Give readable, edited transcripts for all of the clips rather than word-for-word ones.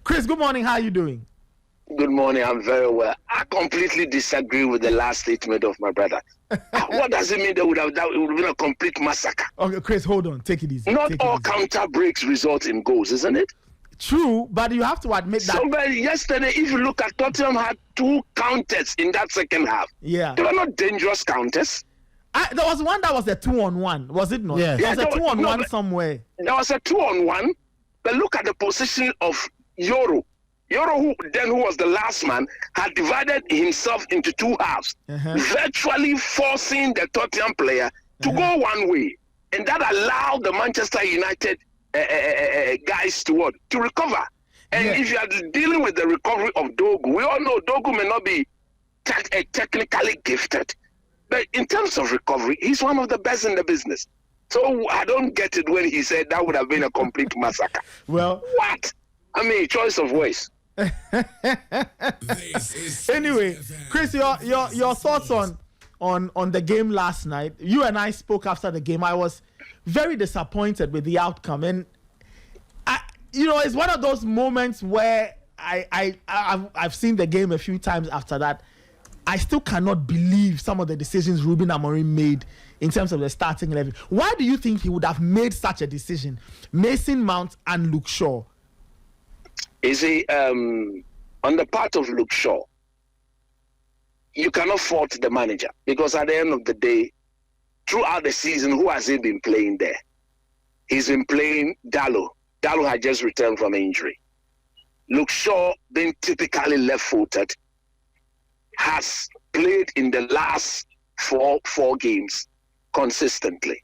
Chris, good morning. How are you doing? Good morning. I'm very well. I completely disagree with the last statement of my brother. What does it mean that it would have been a complete massacre? Okay, Chris, hold on. Take it easy. Not all counter breaks result in goals, isn't it? True, but you have to admit that. So, yesterday, if you look at Tottenham, had 2 counters in that second half. Yeah. They were not dangerous counters. There was one that was a 2-on-1, was it not? Yes. There was a 2-on-1 somewhere. There was a 2-on-1, but look at the position of Euro. Euro, who was the last man, had divided himself into 2 halves, virtually forcing the Tottenham player to go one way. And that allowed the Manchester United guys to recover. And if you are dealing with the recovery of Dogu, we all know Dogu may not be technically gifted, but in terms of recovery, he's one of the best in the business. So I don't get it when he said that would have been a complete massacre. Well, what? I mean, choice of words. Anyway, Chris, your thoughts on the game last night. You and I spoke after the game. I was very disappointed with the outcome, and it's one of those moments where I've seen the game a few times after that. I still cannot believe some of the decisions Ruben Amorim made in terms of the starting 11. Why do you think he would have made such a decision? Mason Mount and Luke Shaw. Is he on the part of Luke Shaw? You cannot fault the manager, because at the end of the day, throughout the season, who has he been playing there? He's been playing Dalot. Dalot had just returned from injury. Luke Shaw, being typically left-footed, has played in the last four games consistently.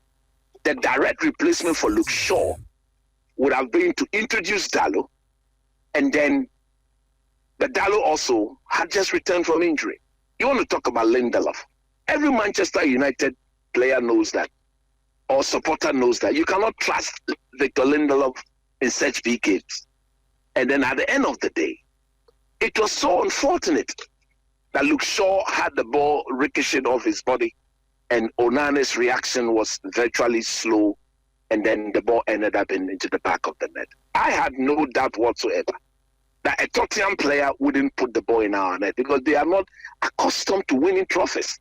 The direct replacement for Luke Shaw would have been to introduce Dalot, and then the Dalot also had just returned from injury. You want to talk about Lindelof. Every Manchester United player knows that, or supporter knows that. You cannot trust Victor Lindelof in such big games. And then at the end of the day, it was so unfortunate that Luke Shaw had the ball ricocheted off his body, and Onane's reaction was virtually slow, and then the ball ended up into the back of the net. I had no doubt whatsoever that a Tottenham player wouldn't put the ball in our net, because they are not accustomed to winning trophies.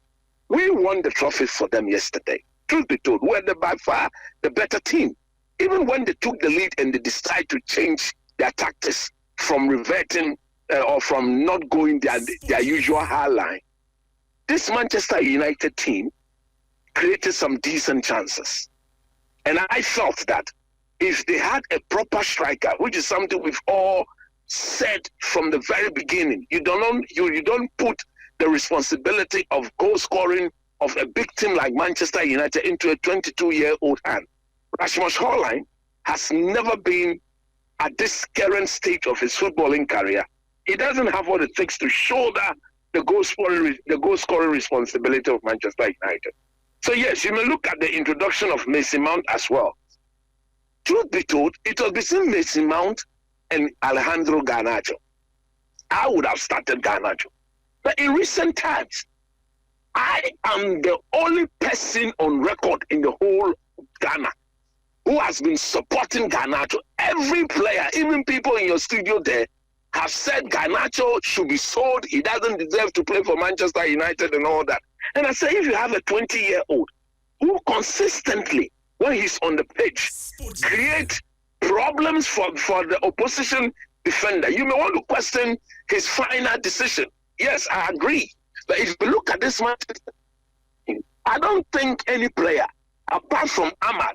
We won the trophy for them yesterday. Truth be told, we're by far the better team. Even when they took the lead and they decided to change their tactics from reverting or from not going their usual high line, this Manchester United team created some decent chances. And I felt that if they had a proper striker, which is something we've all said from the very beginning, you don't put the responsibility of goal scoring of a big team like Manchester United into a 22-year-old hand. Rasmus Hojlund has never been at this current stage of his footballing career. He doesn't have what it takes to shoulder the goal scoring responsibility of Manchester United. So yes, you may look at the introduction of Mason Mount as well. Truth be told, it was between Mason Mount and Alejandro Ganacho. I would have started Ganacho. But in recent times, I am the only person on record in the whole Ghana who has been supporting Ganacho. Every player, even people in your studio there, have said Ganacho should be sold. He doesn't deserve to play for Manchester United and all that. And I say, if you have a 20-year-old who consistently, when he's on the pitch, create problems for the opposition defender, you may want to question his final decision. Yes, I agree. But if you look at this match, I don't think any player, apart from Ahmad,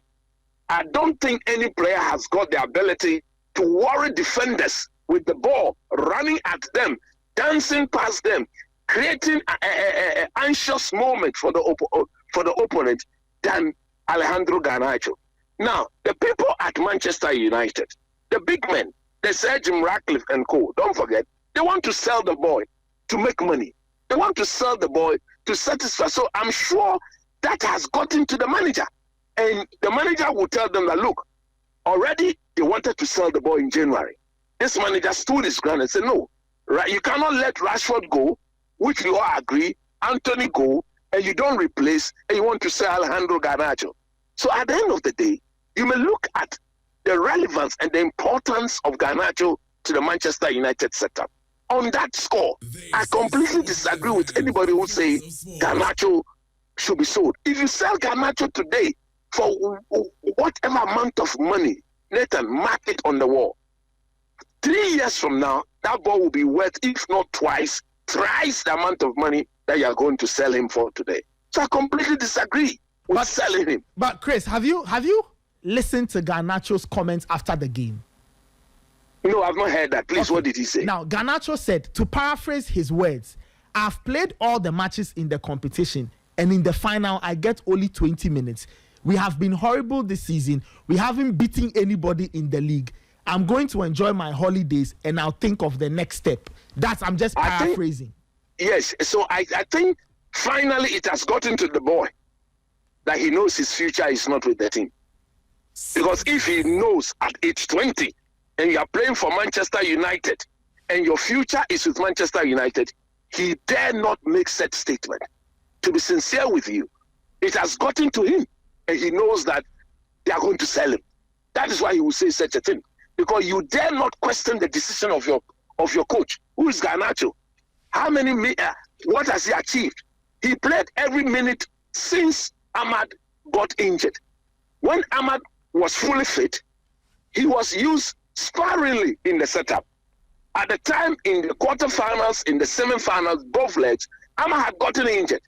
I don't think any player has got the ability to worry defenders with the ball, running at them, dancing past them, creating an anxious moment for the opponent than Alejandro Ganacho. Now, the people at Manchester United, the big men, they said Jim Ratcliffe and co. Don't forget, they want to sell the boy to make money. They want to sell the boy to satisfy. So I'm sure that has gotten to the manager. And the manager will tell them that, look, already they wanted to sell the boy in January. This manager stood his ground and said, no, right, you cannot let Rashford go, which you all agree, Anthony go, and you don't replace, and you want to sell Alejandro Ganacho. So at the end of the day, you may look at the relevance and the importance of Ganacho to the Manchester United setup. On that score, I completely disagree with anybody who say Ganacho should be sold. If you sell Ganacho today for whatever amount of money, Nathan, mark it on the wall. 3 years from now, that ball will be worth, if not twice, thrice the amount of money that you are going to sell him for today. So I completely disagree with selling him. But Chris, have you listened to Ganacho's comments after the game? No, I've not heard that. Please, okay. What did he say? Now, Ganacho said, to paraphrase his words, I've played all the matches in the competition, and in the final, I get only 20 minutes. We have been horrible this season. We haven't beaten anybody in the league. I'm going to enjoy my holidays, and I'll think of the next step. I'm just paraphrasing. Yes, so I think finally it has gotten to the boy that he knows his future is not with the team. Because if he knows at age 20, and you are playing for Manchester United, and your future is with Manchester United, he dare not make such statement. To be sincere with you, it has gotten to him, and he knows that they are going to sell him. That is why he will say such a thing. Because you dare not question the decision of your coach. Who is Ganacho? What has he achieved? He played every minute since Ahmad got injured. When Ahmad was fully fit, he was used sparingly in the setup. At the time, in the quarterfinals, in the semifinals, both legs, Ahmad had gotten injured.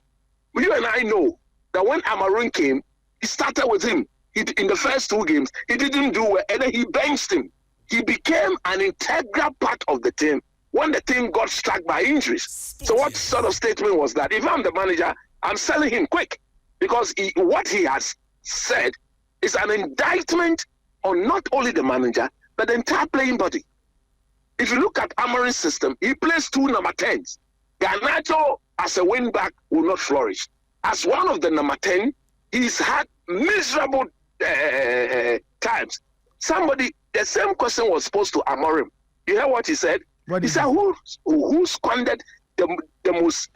You and I know that when Amorim came, he started with him. In the first 2 games, he didn't do well, and then he benched him. He became an integral part of the team when the team got struck by injuries. So what sort of statement was that? If I'm the manager, I'm selling him quick, because what he has said is an indictment on not only the manager, but the entire playing body. If you look at Amorim's system, he plays 2 number 10s. Ganacho as a wing back will not flourish. As one of the number 10, he's had miserable times. The same question was posed to Amorim. You hear what he said? He said, who squandered the most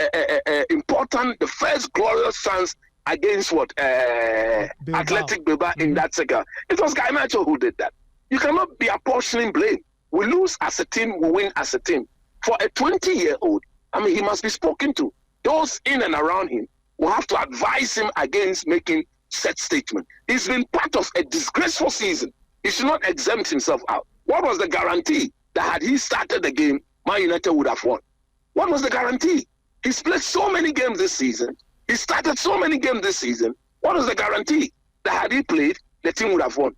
important, the first glorious chance against Athletic Bilbao in that second? It was Ganacho who did that. You cannot be apportioning blame. We lose as a team, we win as a team. For a 20-year-old, he must be spoken to. Those in and around him will have to advise him against making such statement. He's been part of a disgraceful season. He should not exempt himself out. What was the guarantee that had he started the game, Man United would have won? What was the guarantee? He's played so many games this season. He started so many games this season. What was the guarantee that had he played, the team would have won?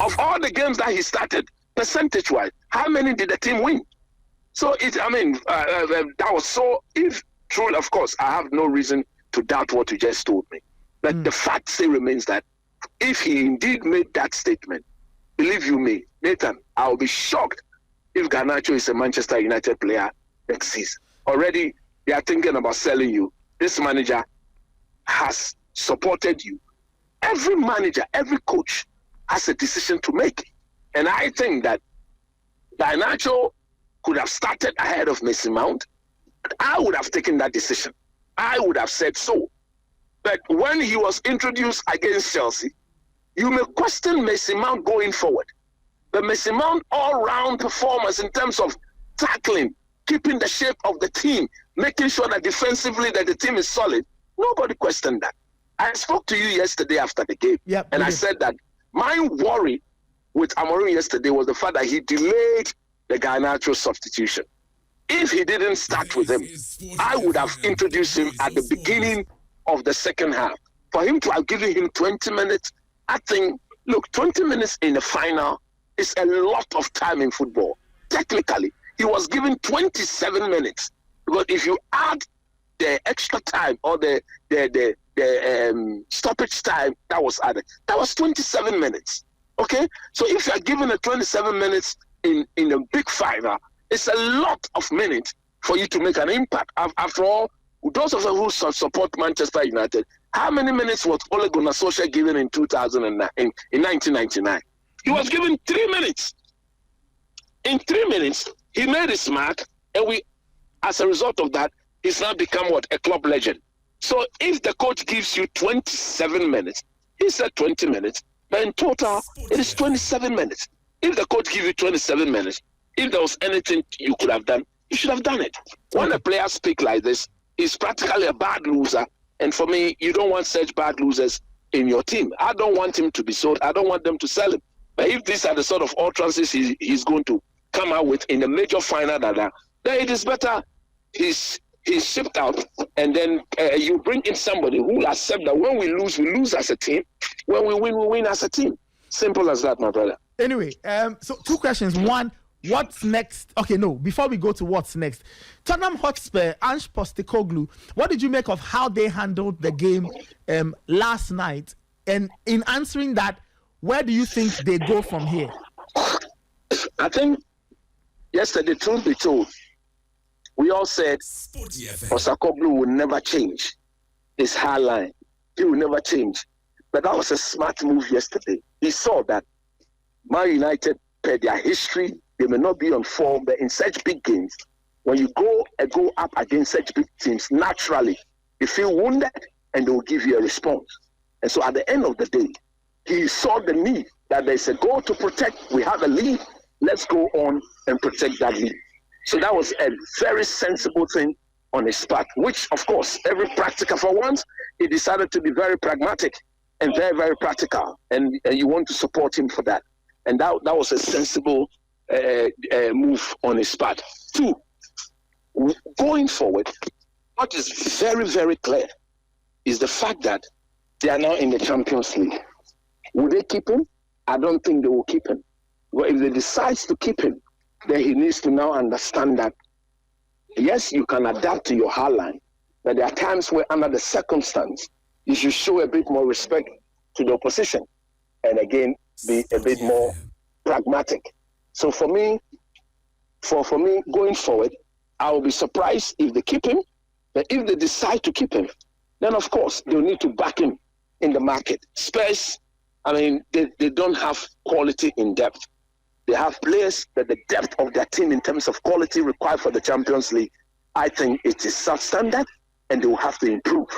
Of all the games that he started, percentage-wise, how many did the team win? So, that was so, if true, of course, I have no reason to doubt what you just told me. But the fact still remains that if he indeed made that statement, believe you me, Nathan, I'll be shocked if Ganacho is a Manchester United player next season. Already, they are thinking about selling you. This manager has supported you. Every manager, every coach has a decision to make. And I think that Ganacho could have started ahead of Mason Mount. I would have taken that decision. I would have said so. But when he was introduced against Chelsea, you may question Mason Mount going forward. But Mason Mount all-round performance in terms of tackling, keeping the shape of the team, making sure that defensively that the team is solid, nobody questioned that. I spoke to you yesterday after the game, and I said that my worry with Amorim yesterday was the fact that he delayed the Ganacho substitution. If he didn't start with him, I would have introduced him at the beginning of the second half. For him to have given him 20 minutes, I think, look, 20 minutes in the final is a lot of time in football. Technically, he was given 27 minutes. Because if you add the extra time or the stoppage time that was added, that was 27 minutes. Okay? So if you are given a 27 minutes in a big final, it's a lot of minutes for you to make an impact. After all, those of us who support Manchester United, how many minutes was Ole Gunnar Solskjaer given in 2009, in 1999? He was given 3 minutes. In 3 minutes, he made his mark, and as a result of that, he's now become a club legend. So if the coach gives you 27 minutes, he said 20 minutes, but in total, it is 27 minutes. If the coach gives you 27 minutes, If there was anything you could have done, you should have done it. When a player speaks like this, he's practically a bad loser. And for me, you don't want such bad losers in your team. I don't want him to be sold. I don't want them to sell him. But if these are the sort of utterances he's going to come out with in the major final, then it is better he's shipped out, and then you bring in somebody who will accept that when we lose as a team. When we win as a team. Simple as that, my brother. Anyway, so 2 questions. One, what's next? Okay, no, before we go to what's next, Tottenham Hotspur, Ange Postecoglou, what did you make of how they handled the game last night? And in answering that, where do you think they go from here? I think yesterday, truth be told, we all said Postecoglou will never change his high line. He will never change. But that was a smart move yesterday. He saw that Man United, per their history, they may not be on form, but in such big games, when you go up against such big teams, naturally, you feel wounded and they will give you a response. And so at the end of the day, he saw the need that there's a goal to protect. We have a lead. Let's go on and protect that lead. So that was a very sensible thing on his part, which, of course, every practical for once, he decided to be very pragmatic and very, very practical. And you want to support him for that. And that was a sensible move on his part. 2, going forward, what is very, very clear is the fact that they are now in the Champions League. Will they keep him? I don't think they will keep him. But if they decide to keep him, then he needs to now understand that, yes, you can adapt to your high line, but there are times where under the circumstance, you should show a bit more respect to the opposition. And again, be a bit more pragmatic. So for me, going forward, I will be surprised if they keep him. But if they decide to keep him, then of course they'll need to back him in the market. Spurs, I mean, they don't have quality in depth. They have players, but the depth of their team in terms of quality required for the Champions League, I think it is substandard, and they will have to improve.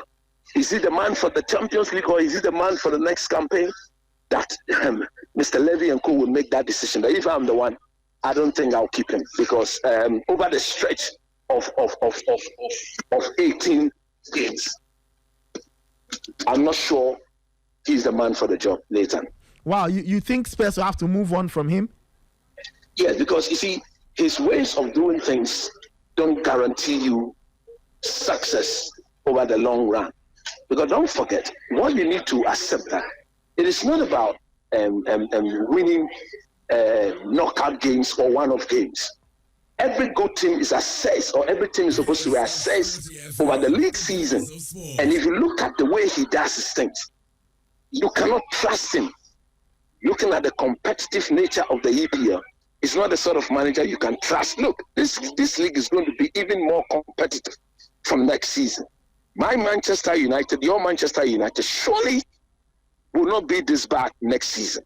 Is he the man for the Champions League, or is he the man for the next campaign? That Mr. Levy and Co will make that decision. But if I'm the one, I don't think I'll keep him, because over the stretch of 18 games, I'm not sure he's the man for the job, Nathan. Wow, you think Spurs will have to move on from him? Yes, because you see, his ways of doing things don't guarantee you success over the long run. Because don't forget, what you need to accept that it is not about winning knockout games or one-off games. Every good team is assessed, or every team is supposed to be assessed over the league season. And if you look at the way he does his things, you cannot trust him. Looking at the competitive nature of the EPL, he's not the sort of manager you can trust. Look, this league is going to be even more competitive from next season. My Manchester United, your Manchester United, surely will not be this bad next season.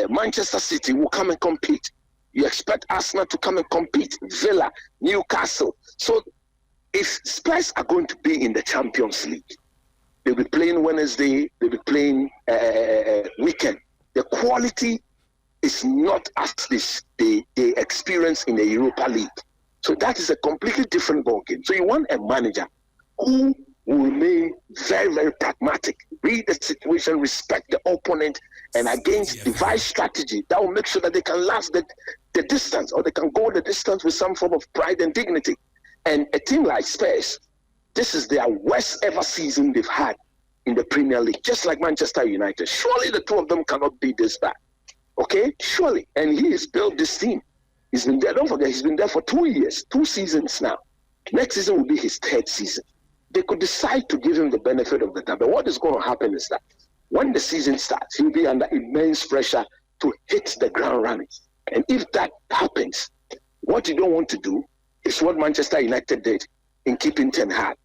Manchester City will come and compete. You expect Arsenal to come and compete, Villa, Newcastle. So if Spurs are going to be in the Champions League, they'll be playing Wednesday, they'll be playing weekend. The quality is not as they experience in the Europa League. So that is a completely different ballgame. So you want a manager who will remain very, very pragmatic, read the situation, respect the opponent, and against devise strategy that will make sure that they can last the distance, or they can go the distance with some form of pride and dignity. And a team like Spurs, this is their worst ever season they've had in the Premier League, just like Manchester United. Surely the two of them cannot be this bad. Okay? Surely. And he has built this team. He's been there, don't forget, he's been there for 2 years, 2 seasons now. Next season will be his 3rd season. They could decide to give him the benefit of the doubt. But what is going to happen is that when the season starts, he'll be under immense pressure to hit the ground running. And if that happens, what you don't want to do is what Manchester United did in keeping Ten Hag.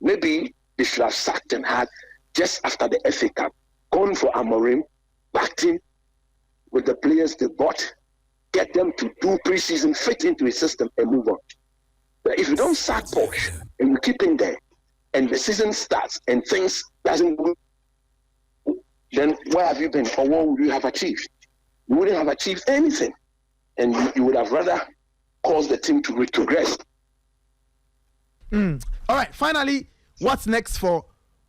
Maybe they should have sacked Ten Hag just after the FA Cup, gone for Amorim, backed him with the players they bought, get them to do pre-season, fit into his system, and move on. But if you don't sack Poch and you keep him there, and the season starts and things doesn't go, then where have you been, or what would you have achieved? You wouldn't have achieved anything. and you would have rather caused the team to retrogress. All right, finally, what's next for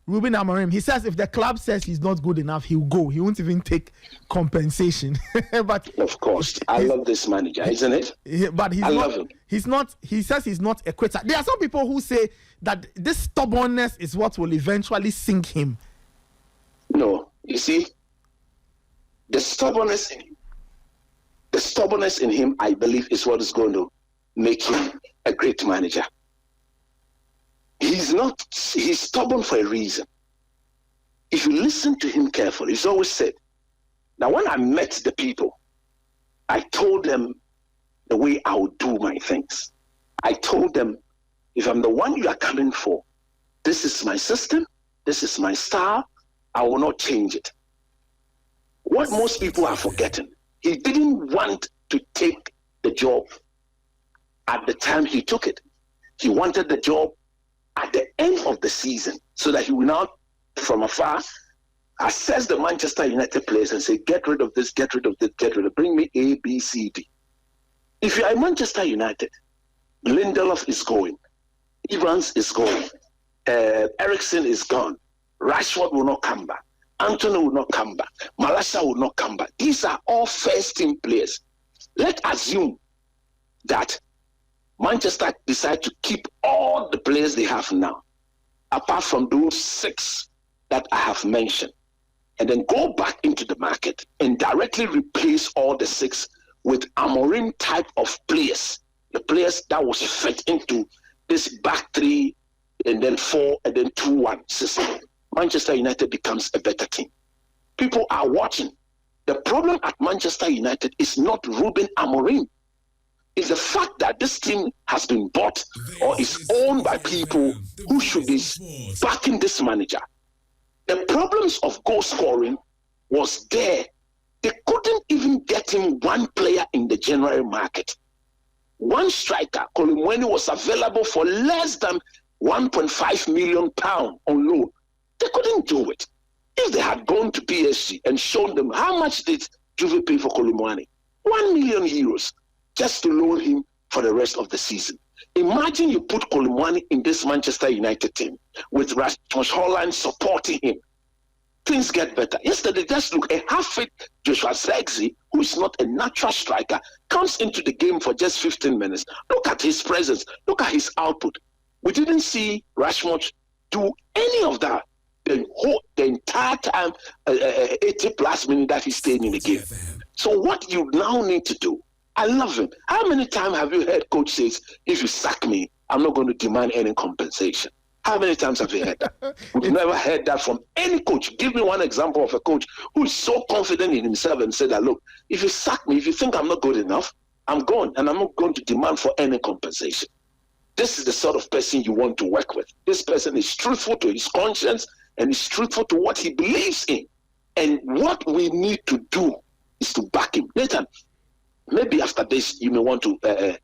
Ruben Amorim? He says if the club says he's not good enough, he'll go. He won't even take compensation. But of course, I love this manager, isn't it? But I love him. He's not. He says he's not a quitter. There are some people who say that this stubbornness is what will eventually sink him. No, you see, the stubbornness in him, I believe, is what is going to make him a great manager. He's stubborn for a reason. If you listen to him carefully, he's always said, now when I met the people, I told them the way I would do my things. I told them, if I'm the one you are coming for, this is my system, this is my style, I will not change it. What most people are forgetting, he didn't want to take the job at the time he took it. He wanted the job at the end of the season so that he will now, from afar, assess the Manchester United players and say, get rid of this, get rid of this, get rid of, bring me A, B, C, D. If you are Manchester United, Lindelof is going, Evans is going, Eriksen is gone, Rashford will not come back, Anthony will not come back, Malasha will not come back. These are all first team players. Let's assume that Manchester decide to keep all the players they have now, apart from those 6 that I have mentioned, and then go back into the market and directly replace all the 6 with Amorim type of players, the players that was fit into this back 3 and then 4 and then 2-1 system. Manchester United becomes a better team. People are watching. The problem at Manchester United is not Ruben Amorim. It's the fact that this team has been bought or is owned by people who should be backing this manager. The problems of goal scoring was there. They couldn't even get him one player in the January market. One striker, Kolumweni, was available for less than £1.5 million on loan. They couldn't do it. If they had gone to PSG and shown them how much did Juve pay for Kolumweni, €1 million just to loan him for the rest of the season. Imagine you put Kolumweni in this Manchester United team with Rasmus Hojlund supporting him. Things get better. Yesterday, just look, a half-fit Joshua Zirkzee, who is not a natural striker, comes into the game for just 15 minutes. Look at his presence. Look at his output. We didn't see Rashford do any of that the entire time, 80-plus minutes that he stayed in the game. So what you now need to do, I love him. How many times have you heard coach says, if you sack me, I'm not going to demand any compensation? How many times have you heard that? We've never heard that from any coach. Give me one example of a coach who is so confident in himself and said that, look, if you sack me, if you think I'm not good enough, I'm gone and I'm not going to demand for any compensation. This is the sort of person you want to work with. This person is truthful to his conscience and is truthful to what he believes in. And what we need to do is to back him. Nathan, maybe after this, you may want to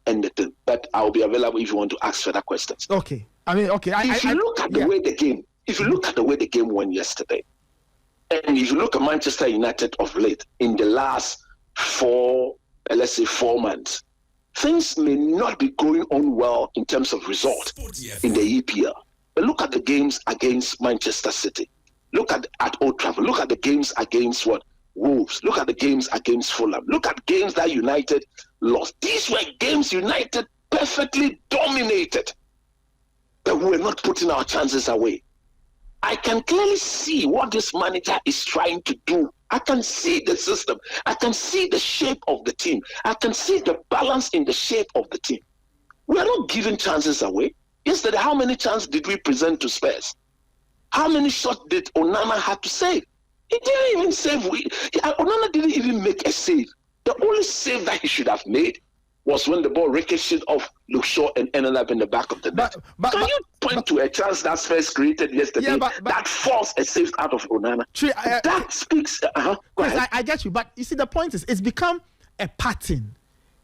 end the thing, but I'll be available if you want to ask further questions. Okay. I mean, okay. If you look at the way the game went yesterday, and if you look at Manchester United of late in the last 4 months, things may not be going on well in terms of result in the EPL. But look at the games against Manchester City. Look at Old Trafford. Look at the games against Wolves. Look at the games against Fulham. Look at games that United lost. These were games United perfectly dominated. But we were not putting our chances away. I can clearly see what this manager is trying to do. I can see the system. I can see the shape of the team. I can see the balance in the shape of the team. We are not giving chances away. Yesterday, how many chances did we present to Spurs? How many shots did Onana have to save? He didn't even save. Onana didn't even make a save. The only save that he should have made was when the ball ricocheted off Luke Shaw and ended up in the back of the net. Can you point to a chance that Spurs created yesterday that forced a save out of Onana? That speaks. Chris, I get you, but you see, the point is, it's become a pattern,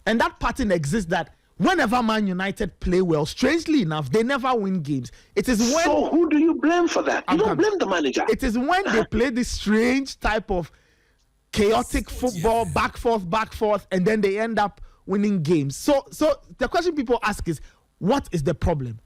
and that pattern exists that whenever Man United play well, strangely enough, they never win games. It is when. So who do you blame for that? You don't blame the manager. It is when they play this strange type of chaotic football, back forth, and then they end up winning games. So the question people ask is, what is the problem?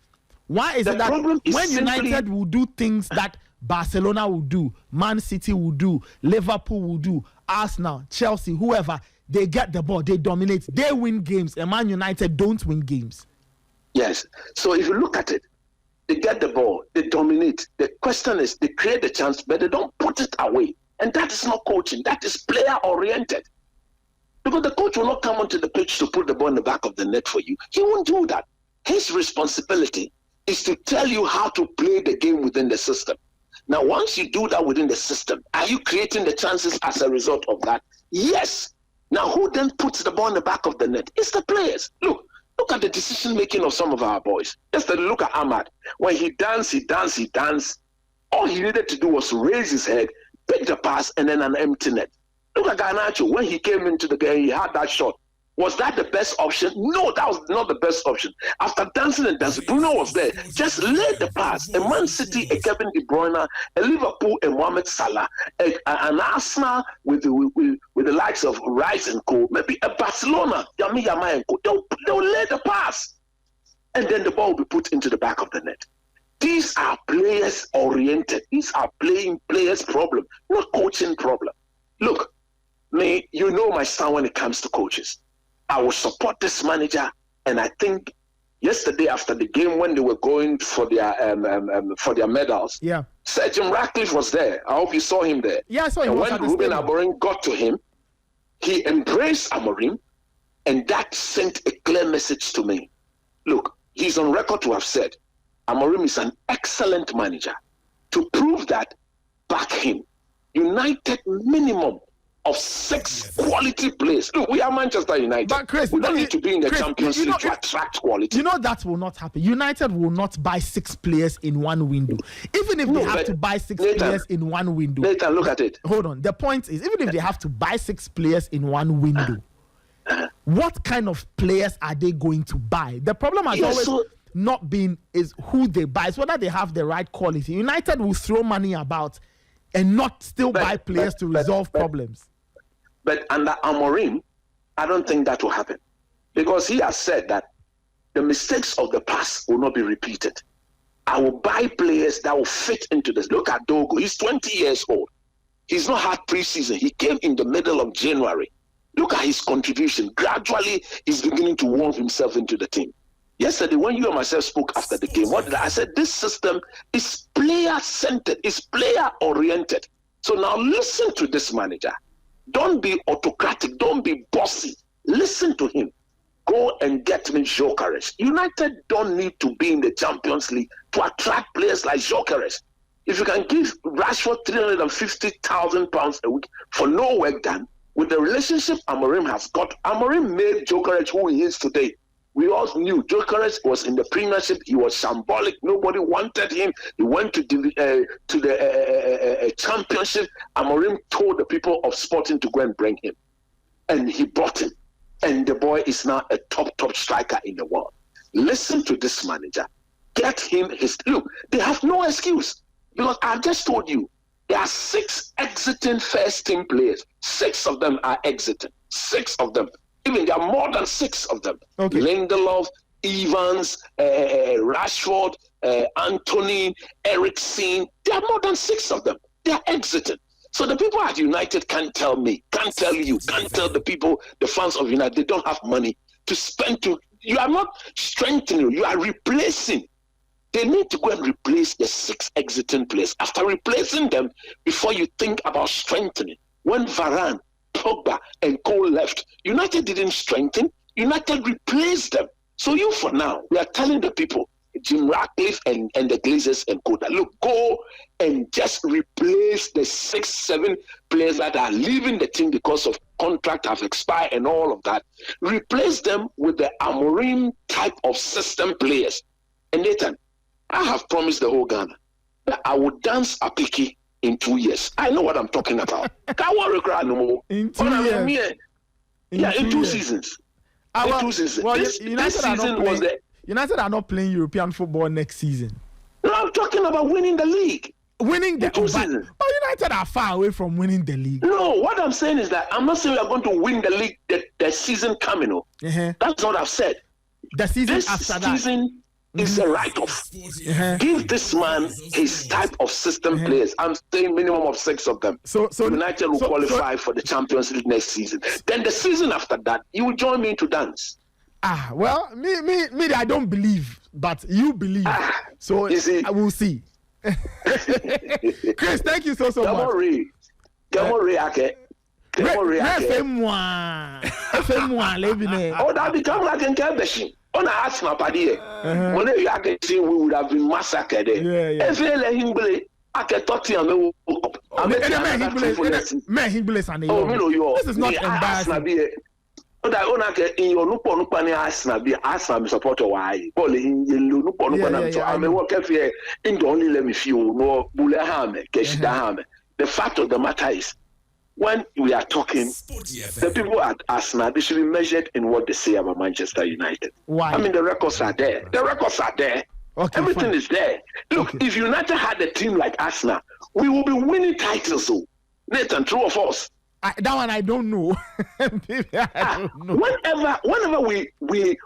Why is it that when United will do things that Barcelona will do, Man City will do, Liverpool will do, Arsenal, Chelsea, whoever, they get the ball, they dominate, they win games, and Man United don't win games? Yes. So if you look at it, they get the ball, they dominate. The question is, they create the chance, but they don't put it away. And that is not coaching. That is player-oriented. Because the coach will not come onto the pitch to put the ball in the back of the net for you. He won't do that. His responsibility is to tell you how to play the game within the system. Now, once you do that within the system, are you creating the chances as a result of that? Yes. Now, who then puts the ball in the back of the net? It's the players. Look at the decision-making of some of our boys. Just look at Ahmad. When he danced. All he needed to do was raise his head, pick the pass, and then an empty net. Look at Ganacho. When he came into the game, he had that shot. Was that the best option? No, that was not the best option. After dancing, Bruno was there. Just laid the pass. A Man City, a Kevin De Bruyne, a Liverpool, a Mohamed Salah, an Arsenal with the likes of Rice and Co. Maybe a Barcelona, Yami Yama and Co. They'll lay the pass. And then the ball will be put into the back of the net. These are players oriented. These are players problem, not coaching problem. Look, you know my stand when it comes to coaches. I will support this manager, and I think yesterday after the game when they were going for their medals, Sir Jim Ratcliffe was there. I hope you saw him there. Yeah, I saw him. And when Ruben Amorim got to him, he embraced Amorim, and that sent a clear message to me. Look, he's on record to have said Amorim is an excellent manager. To prove that, back him. United minimum of 6 quality players. Look, we are Manchester United. But Chris, we don't need to be in the Champions League to attract quality. You know that will not happen. United will not buy 6 players in one window. Even if they have to buy 6 players in one window. Nathan, look at it. Hold on. The point is, even if they have to buy 6 players in one window, what kind of players are they going to buy? The problem has always not been is who they buy. It's whether they have the right quality. United will throw money about and not still buy players to resolve problems. But under Amorim, I don't think that will happen. Because he has said that the mistakes of the past will not be repeated. I will buy players that will fit into this. Look at Dogo. He's 20 years old. He's not had preseason. He came in the middle of January. Look at his contribution. Gradually, he's beginning to warm himself into the team. Yesterday, when you and myself spoke after the game, what did I said? This system is player-centered. It's player-oriented. So now listen to this manager. Don't be autocratic. Don't be bossy. Listen to him. Go and get me Gyökeres. United don't need to be in the Champions League to attract players like Gyökeres. If you can give Rashford £350,000 a week for no work done, with the relationship Amorim has got, Amorim made Gyökeres who he is today. We all knew Gyökeres was in the Premiership. He was shambolic. Nobody wanted him. He went to the Championship. Amorim told the people of Sporting to go and bring him. And he brought him. And the boy is now a top striker in the world. Listen to this manager. Get him his... Look, they have no excuse. Because I've just told you, there are 6 exiting first-team players. 6 of them are exiting. 6 of them. Even there are more than 6 of them. Okay. Lindelof, Evans, Rashford, Anthony, Eriksen. There are more than 6 of them. They are exiting. So the people at United can't tell me, can't tell you, can't tell the people, the fans of United, they don't have money to spend to... You are not strengthening, you are replacing. They need to go and replace the 6 exiting players. After replacing them, before you think about strengthening. When Varane, Pogba and Cole left, United didn't strengthen. United replaced them. So you, for now, we are telling the people, Jim Ratcliffe and the Glazers and Koda, look, go and just replace the 6-7 players that are leaving the team because of contract have expired and all of that. Replace them with the Amorim type of system players. And Nathan, I have promised the whole Ghana that I will dance a Apiki in 2 years. I know what I'm talking about. Can't worry, cry no more. In 2 years. In 2 seasons. In 2 seasons. Well, this season was the... United are not playing European football next season. No, I'm talking about winning the league. winning the two seasons. But United are far away from winning the league. No, what I'm saying is that I'm not saying we are going to win the league the season coming. That's what I've said. The season this after season is a write-off. Give this man his type of system players. I'm saying minimum of 6 of them. So United will qualify for the Champions League next season. Then the season after that, you will join me to dance. Well, me, I don't believe, but you believe. So I will see. Chris, thank you so much. Oh, that become like a camp machine. On a Arsenal party, when you are getting, we would have been massacred. If you let him play, I can talk to him. This is not embarrassing. In your Nupani Arsenal supporter, why? I'm working here in the only let me feel no Bulehame, Keshidahame. The fact of the matter is, when we are talking, the people at Arsenal, they should be measured in what they say about Manchester United. Why? I mean, the records are there. Okay, everything is there. Look, if United had a team like Arsenal, we will be winning titles. So, Nathan, true or false? That one I don't know. I don't know. Whenever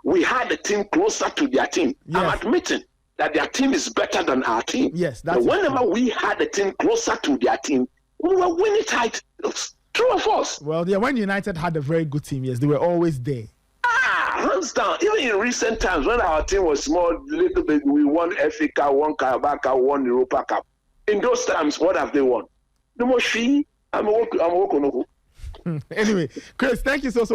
we had a team closer to their team, I'm admitting that their team is better than our team. Yes, that's but whenever we had a team closer to their team, we were winning titles. True or false? Well, when United had a very good team, yes, they were always there. Hands down. Even in recent times, when our team was small, little bit, we won FA Cup, won Carabao Cup, won Europa Cup. In those times, what have they won? The most I'm working. Anyway, Chris, thank you so much.